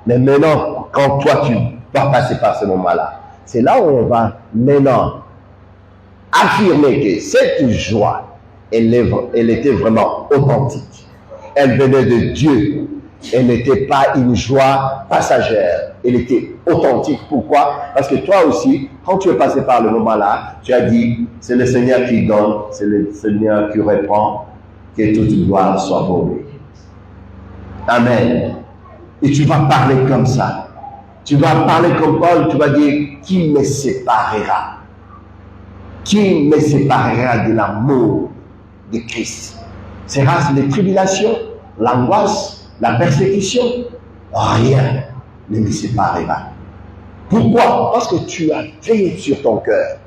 Mais maintenant, quand toi, tu vas passer par ce moment-là, c'est là où on va maintenant affirmer que cette joie, elle était vraiment authentique. Elle venait de Dieu. Elle n'était pas une joie passagère. Elle était authentique. Pourquoi? Parce que toi aussi, quand tu es passé par le moment-là, tu as dit, c'est le Seigneur qui donne, c'est le Seigneur qui reprend, que toute gloire soit pour lui. Amen. Et tu vas parler comme ça. Tu vas parler comme Paul, tu vas dire, qui me séparera? Qui me séparera de l'amour de Christ? Sera-ce les tribulations, l'angoisse, la persécution? Rien ne me séparera. Pourquoi? Parce que tu as veillé sur ton cœur.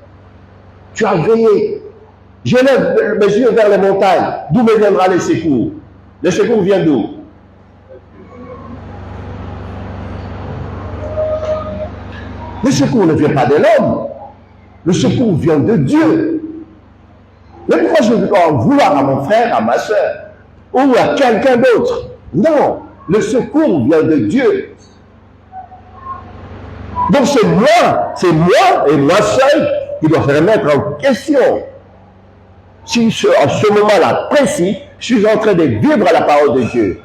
Tu as veillé. Je lève mes yeux vers les montagnes. D'où me viendra le secours? Le secours vient d'où? Le secours ne vient pas de l'homme. Le secours vient de Dieu. Mais pourquoi je dois en vouloir à mon frère, à ma soeur, ou à quelqu'un d'autre? Non, le secours vient de Dieu. Donc c'est moi et moi seul qui dois se remettre en question. Si à ce moment-là précis, je suis en train de vivre la parole de Dieu,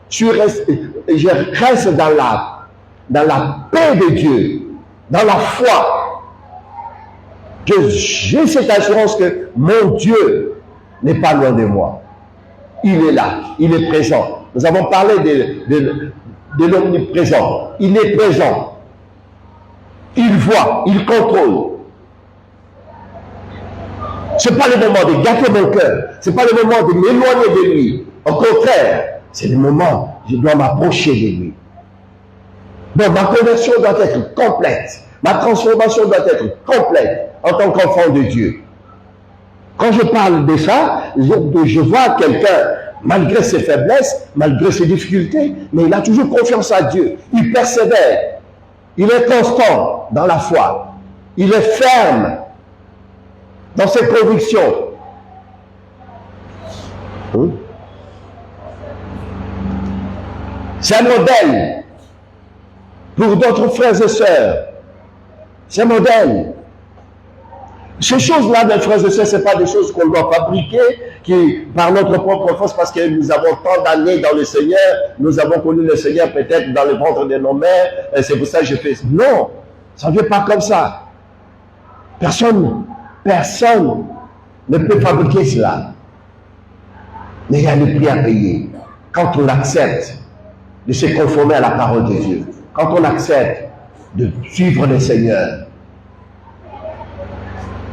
je reste dans la paix de Dieu, dans la foi, que j'ai cette assurance que mon Dieu n'est pas loin de moi. Il est là, il est présent. Nous avons parlé de l'omniprésent. Il est présent. Il voit, il contrôle. Ce n'est pas le moment de gâter mon cœur. Ce n'est pas le moment de m'éloigner de lui. Au contraire, c'est le moment où je dois m'approcher de lui. Donc ma conversion doit être complète. Ma transformation doit être complète en tant qu'enfant de Dieu. Quand je parle de ça, je vois quelqu'un, malgré ses faiblesses, malgré ses difficultés, mais il a toujours confiance à Dieu. Il persévère. Il est constant dans la foi. Il est ferme dans ses convictions. C'est un modèle pour d'autres frères et sœurs. C'est un modèle. Ces choses-là, mes frères et sœurs, ce n'est pas des choses qu'on doit fabriquer par notre propre force, parce que nous avons tant d'années dans le Seigneur, nous avons connu le Seigneur peut-être dans le ventre de nos mères, et c'est pour ça que je fais. Non, ça ne vient pas comme ça. Personne ne peut fabriquer cela. Mais il y a le prix à payer. Quand on accepte de se conformer à la parole de Dieu, quand on accepte de suivre le Seigneur,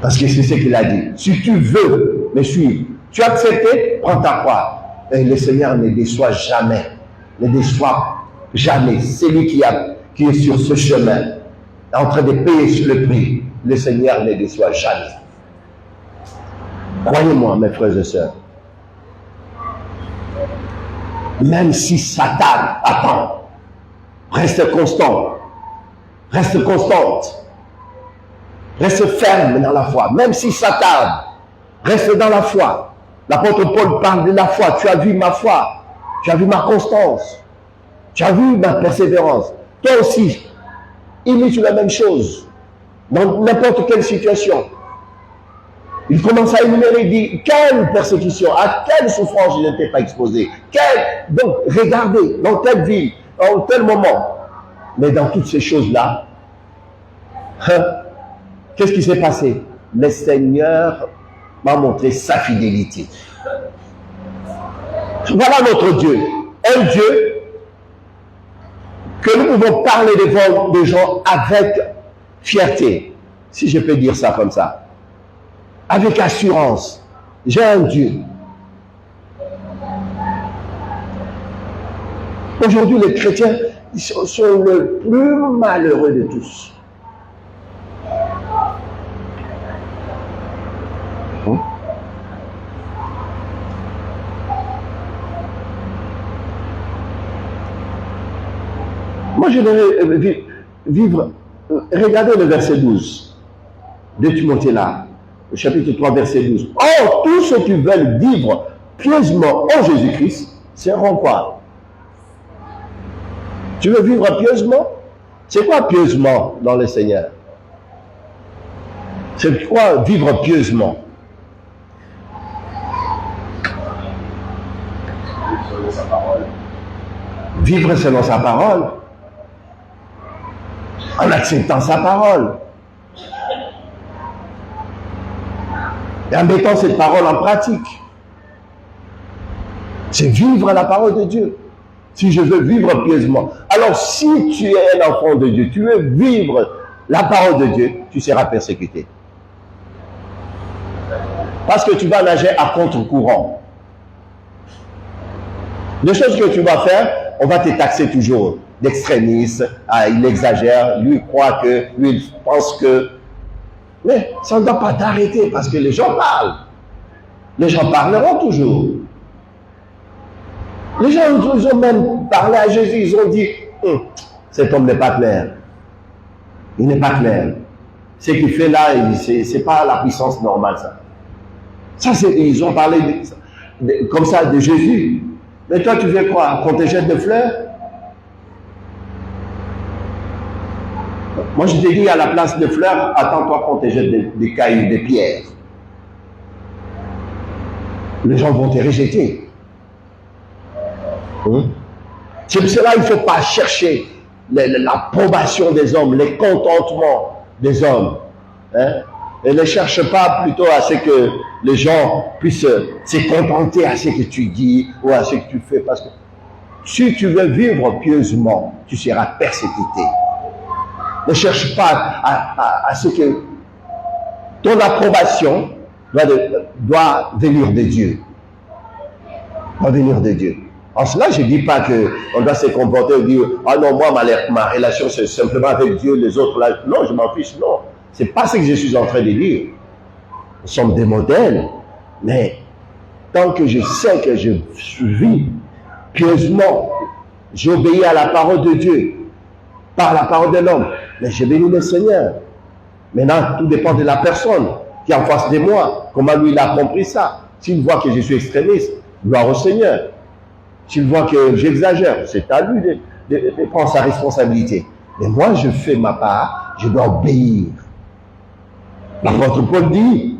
parce que c'est ce qu'il a dit. Si tu veux me suivre, tu as accepté, prends ta croix. Et le Seigneur ne déçoit jamais. Ne déçoit jamais. C'est lui qui est sur ce chemin, en train de payer le prix. Le Seigneur ne déçoit jamais. Croyez-moi, mes frères et sœurs. Même si Satan attend, reste constant. Reste constante. Reste ferme dans la foi. Même si ça tarde, reste dans la foi. L'apôtre Paul parle de la foi. Tu as vu ma foi. Tu as vu ma constance. Tu as vu ma persévérance. Toi aussi, il est sur la même chose. Dans n'importe quelle situation. Il commence à énumérer, il dit, quelle persécution, à quelle souffrance je n'étais pas exposé. Donc, regardez, dans telle ville, dans tel moment. Mais dans toutes ces choses-là, qu'est-ce qui s'est passé? Le Seigneur m'a montré sa fidélité. Voilà notre Dieu. Un Dieu que nous pouvons parler devant des gens avec fierté, si je peux dire ça comme ça. Avec assurance. J'ai un Dieu. Aujourd'hui, les chrétiens sont le plus malheureux de tous. Moi, je devrais vivre. Regardez le verset 12 de Timothée là, le chapitre 3, verset 12. Or, tous ceux qui veulent vivre pieusement en Jésus-Christ seront quoi? Tu veux vivre pieusement? C'est quoi pieusement dans le Seigneur? C'est quoi vivre pieusement? Vivre selon sa parole. En acceptant sa parole. Et en mettant cette parole en pratique. C'est vivre la parole de Dieu. Si je veux vivre pieusement. Alors si tu es un enfant de Dieu, tu veux vivre la parole de Dieu, tu seras persécuté. Parce que tu vas nager à contre-courant. Les choses que tu vas faire, on va te taxer toujours d'extrémiste. Ah, il exagère, lui croit que, lui il pense que. Mais ça ne doit pas t'arrêter parce que les gens parlent. Les gens parleront toujours. Les gens ils ont même parlé à Jésus, ils ont dit, cet homme n'est pas clair. Il n'est pas clair. Ce qu'il fait là, c'est pas la puissance normale ça. Ils ont parlé comme ça de Jésus. Mais toi tu fais quoi? Qu'on te jette des fleurs? Moi je te dis à la place de fleurs, attends-toi qu'on te jette des cailloux, des pierres. Les gens vont te rejeter. C'est pour cela qu'il ne faut pas chercher l'approbation des hommes, les contentements des hommes. Et ne cherche pas plutôt à ce que les gens puissent se contenter à ce que tu dis ou à ce que tu fais. Parce que si tu veux vivre pieusement, tu seras persécuté. Ne cherche pas à ce que ton approbation doit venir de Dieu. Doit venir de Dieu. En cela, je ne dis pas qu'on doit se comporter et dire « Ah non, moi, ma relation, c'est simplement avec Dieu, les autres là. » Non, je m'en fiche, non. Ce n'est pas ce que je suis en train de dire. Nous sommes des modèles. Mais tant que je sais que je vis pieusement, j'obéis à la parole de Dieu, pas à la parole de l'homme, mais je bénis le Seigneur. Maintenant, tout dépend de la personne qui est en face de moi. Comment lui, il a compris ça. S'il voit que je suis extrémiste, gloire au Seigneur. S'il voit que j'exagère, c'est à lui de prendre sa responsabilité. Mais moi, je fais ma part, je dois obéir. L'apôtre Paul dit,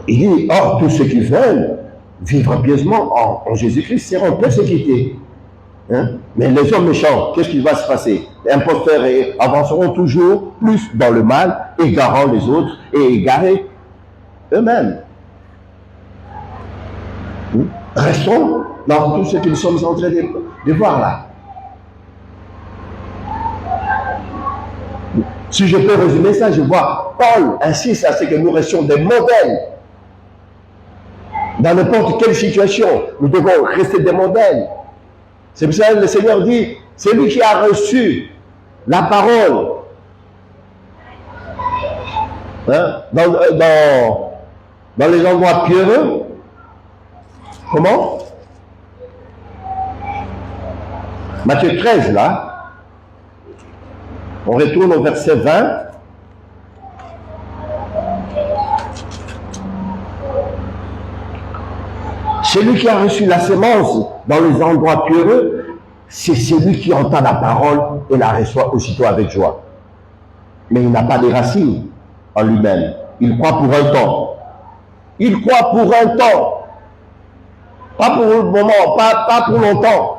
il dit, oh, tous ceux qui veulent vivre pieusement en Jésus-Christ seront persécutés. Mais les hommes méchants, qu'est-ce qui va se passer? Les imposteurs avanceront toujours plus dans le mal, égarant les autres et égarés eux-mêmes. Restons dans tout ce que nous sommes en train de voir là. Si je peux résumer ça, je vois Paul insiste à ce que nous restions des modèles. Dans n'importe quelle situation, nous devons rester des modèles. C'est pour ça que le Seigneur dit, c'est lui qui a reçu la parole dans les endroits pieux. Comment? Matthieu 13, là. On retourne au verset 20. Celui qui a reçu la sémence dans les endroits pieux, c'est celui qui entend la parole et la reçoit aussitôt avec joie. Mais il n'a pas de racines en lui-même. Il croit pour un temps. Il croit pour un temps. Pas pour le moment, pas pour longtemps.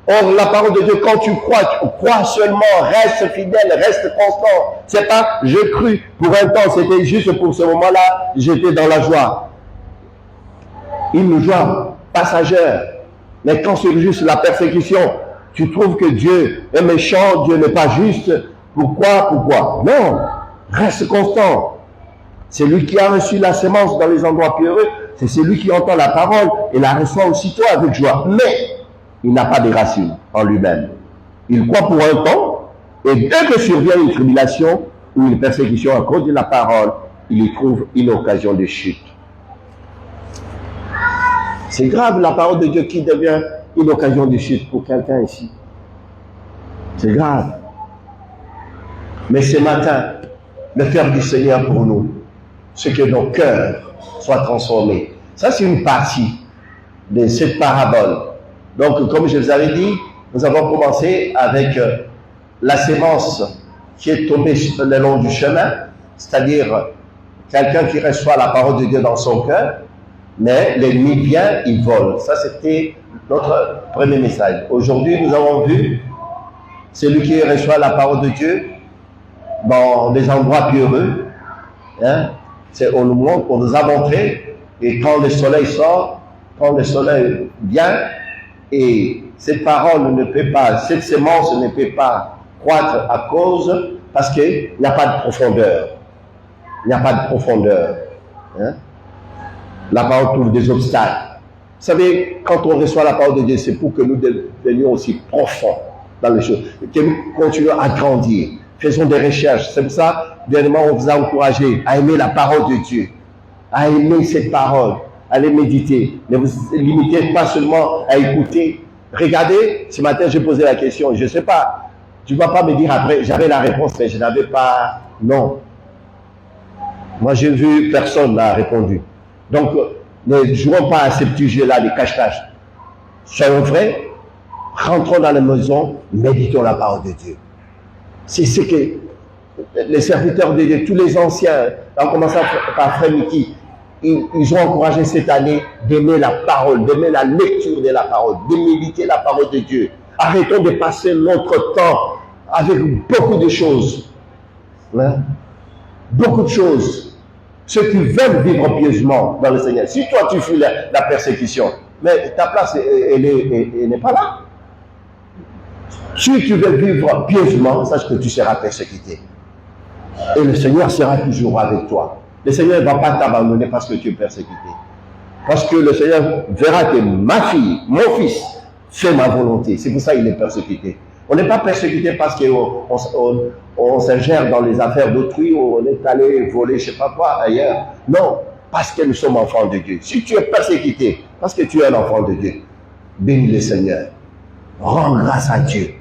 Or, la parole de Dieu, quand tu crois seulement, reste fidèle, reste constant. C'est pas, j'ai cru pour un temps, c'était juste pour ce moment-là, j'étais dans la joie. Une joie passagère. Mais quand c'est juste la persécution, tu trouves que Dieu est méchant, Dieu n'est pas juste. Pourquoi? Non, reste constant. C'est lui qui a reçu la sémence dans les endroits pieux, c'est celui qui entend la parole et la reçoit aussitôt avec joie. Mais il n'a pas de racines en lui-même. Il croit pour un temps, et dès que survient une tribulation ou une persécution à cause de la parole, il y trouve une occasion de chute. C'est grave la parole de Dieu qui devient une occasion de chute pour quelqu'un ici. C'est grave. Mais ce matin, le cœur du Seigneur pour nous, c'est que nos cœurs soient transformés. Ça, c'est une partie de cette parabole. Donc, comme je vous avais dit, nous avons commencé avec la sémence qui est tombée le long du chemin, c'est-à-dire quelqu'un qui reçoit la parole de Dieu dans son cœur, mais l'ennemi vient, il vole. Ça, c'était notre premier message. Aujourd'hui, nous avons vu celui qui reçoit la parole de Dieu dans des endroits pieux. On nous a montré, et quand le soleil sort, quand le soleil vient, et cette parole ne peut pas, cette sémence ne peut pas croître à cause, parce qu'il n'y a pas de profondeur. Il n'y a pas de profondeur. La parole trouve des obstacles. Vous savez, quand on reçoit la parole de Dieu, c'est pour que nous devenions aussi profonds dans les choses, que nous continuions à grandir. Faisons des recherches. C'est pour ça, dernièrement, on vous a encouragé à aimer la parole de Dieu, à aimer cette parole, à les méditer. Ne vous limitez pas seulement à écouter. Regardez, ce matin, j'ai posé la question, je ne sais pas, tu ne vas pas me dire après, j'avais la réponse, mais je n'avais pas, non. Moi, j'ai vu, personne n'a répondu. Donc, ne jouons pas à ces petits jeux-là, les cache-cache. Soyons vrais, rentrons dans la maison, méditons la parole de Dieu. C'est ce que les serviteurs de Dieu, tous les anciens, en commençant par Frère Mickey, ils ont encouragé cette année d'aimer la parole, d'aimer la lecture de la parole, de méditer la parole de Dieu. Arrêtons de passer notre temps avec beaucoup de choses. Beaucoup de choses. Ceux qui veulent vivre pieusement dans le Seigneur. Si toi tu fuis la persécution, mais ta place elle n'est pas là. Si tu veux vivre pieusement, sache que tu seras persécuté. Et le Seigneur sera toujours avec toi. Le Seigneur ne va pas t'abandonner parce que tu es persécuté. Parce que le Seigneur verra que ma fille, mon fils, fait ma volonté. C'est pour ça qu'il est persécuté. On n'est pas persécuté parce qu'on s'ingère dans les affaires d'autrui ou on est allé voler je ne sais pas quoi ailleurs. Non, parce que nous sommes enfants de Dieu. Si tu es persécuté, parce que tu es un enfant de Dieu, bénis le Seigneur. Rends grâce à Dieu.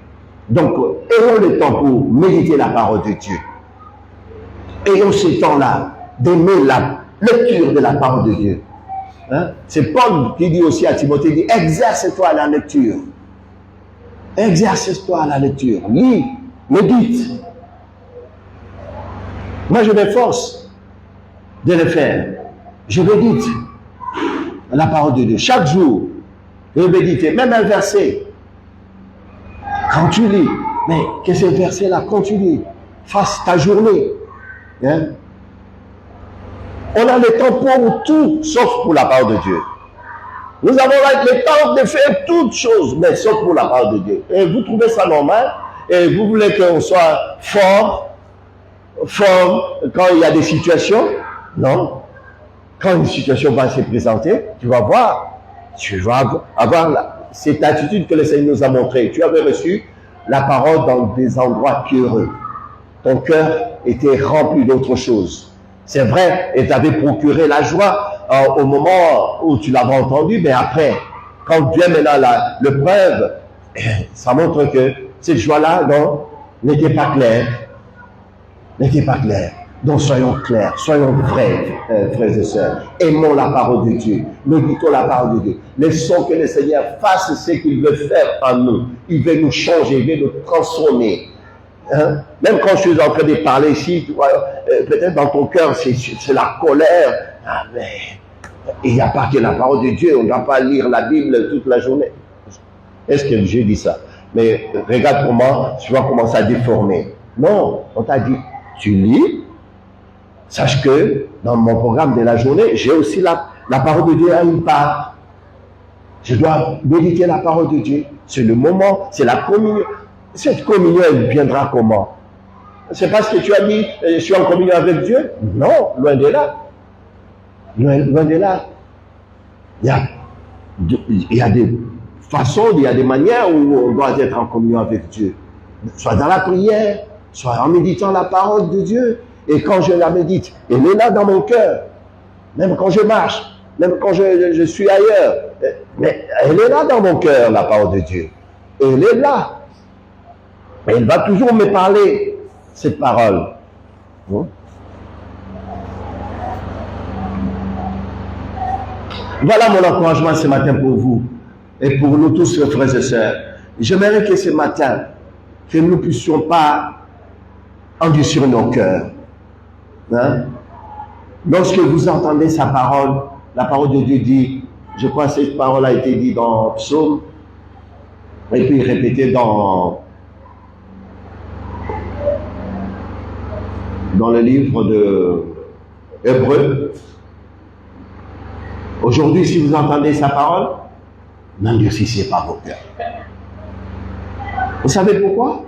Donc, ayons le temps pour méditer la parole de Dieu. Ayons ce temps-là d'aimer la lecture de la parole de Dieu. C'est Paul qui dit aussi à Timothée, il dit, exerce-toi à la lecture. Exerce-toi à la lecture. Lis, médite. Moi, je m'efforce de le faire. Je médite la parole de Dieu. Chaque jour, je médite. Même un verset. Quand tu lis, mais que ce verset-là, quand tu lis, fasse ta journée. On a le temps pour tout, sauf pour la parole de Dieu. Nous avons le temps de faire toutes choses, mais sauf pour la parole de Dieu. Et vous trouvez ça normal? Et vous voulez qu'on soit fort quand il y a des situations? Non. Quand une situation va se présenter, tu vas avoir cette attitude que le Seigneur nous a montrée. Tu avais reçu la parole dans des endroits pieux. Ton cœur était rempli d'autre chose. C'est vrai, et t'avait procuré la joie au moment où tu l'avais entendu, mais après, quand Dieu maintenant le preuve, ça montre que cette joie-là, non, n'était pas claire. N'était pas claire. Donc soyons clairs, soyons vrais, frères et sœurs. Aimons la parole de Dieu. Méditons la parole de Dieu. Laissons que le Seigneur fasse ce qu'il veut faire en nous. Il veut nous changer, il veut nous transformer. Hein? Même quand je suis en train de parler ici, peut-être dans ton cœur, c'est la colère. Ah, mais il n'y a pas que la parole de Dieu. On ne va pas lire la Bible toute la journée. Est-ce que Dieu dit ça? Mais regarde comment tu vas commencer à déformer. Non, on t'a dit, tu lis. Sache que dans mon programme de la journée, j'ai aussi la parole de Dieu à une part. Je dois méditer la parole de Dieu. C'est le moment, c'est la communion. Cette communion, elle viendra comment? C'est parce que tu as dit, je suis en communion avec Dieu? Non, loin de là. Loin de là. Il y a des façons, il y a des manières où on doit être en communion avec Dieu. Soit dans la prière, soit en méditant la parole de Dieu. Et quand je la médite, elle est là dans mon cœur. Même quand je marche, même quand je suis ailleurs. Mais elle est là dans mon cœur, la parole de Dieu. Elle est là. Et elle va toujours me parler, cette parole. Voilà mon encouragement ce matin pour vous et pour nous tous, frères et sœurs. J'aimerais que ce matin, que nous ne puissions pas endurcir nos cœurs. Hein? Lorsque vous entendez sa parole, la parole de Dieu dit, je crois que cette parole a été dite dans Psaume, et puis répétée dans le livre de Hébreux. Aujourd'hui, si vous entendez sa parole, n'endurcissez pas vos cœurs. Vous savez pourquoi?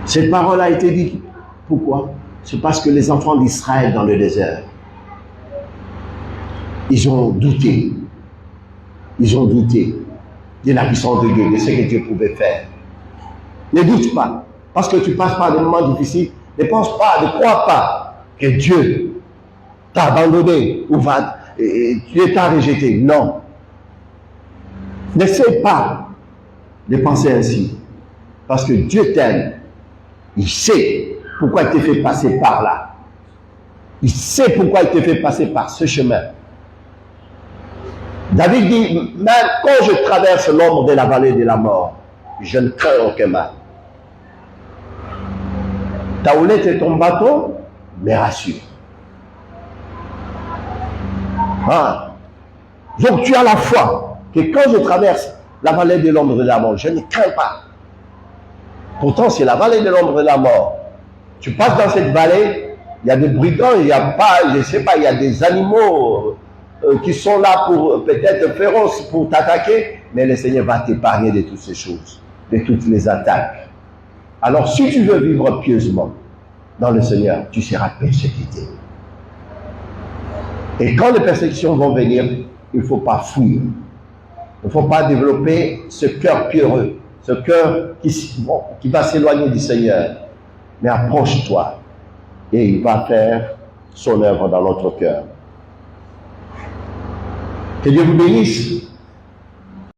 Cette parole a été dite. Pourquoi? C'est parce que les enfants d'Israël dans le désert, ils ont douté. Ils ont douté de la puissance de Dieu, de ce que Dieu pouvait faire. Ne doute pas. Parce que tu passes par des moments difficiles, ne pense pas, ne crois pas que Dieu t'a abandonné ou Dieu t'a rejeté. Non. N'essaie pas de penser ainsi. Parce que Dieu t'aime. Il sait pourquoi il t'a fait passer par là. Il sait pourquoi il t'a fait passer par ce chemin. David dit, même quand je traverse l'ombre de la vallée de la mort, je ne crains aucun mal. Ta houlette et ton bâton me rassurent. Ah. Donc tu as la foi que quand je traverse la vallée de l'ombre de la mort, je ne crains pas. Pourtant, c'est la vallée de l'ombre de la mort. Tu passes dans cette vallée, il y a des brigands, il n'y a pas, je ne sais pas, il y a des animaux qui sont là pour peut-être féroces pour t'attaquer, mais le Seigneur va t'épargner de toutes ces choses, de toutes les attaques. Alors, si tu veux vivre pieusement dans le Seigneur, tu seras persécuté. Et quand les persécutions vont venir, il ne faut pas fuir. Il ne faut pas développer ce cœur pieux, ce cœur qui va s'éloigner du Seigneur. Mais approche-toi et il va faire son œuvre dans notre cœur. Que Dieu vous bénisse.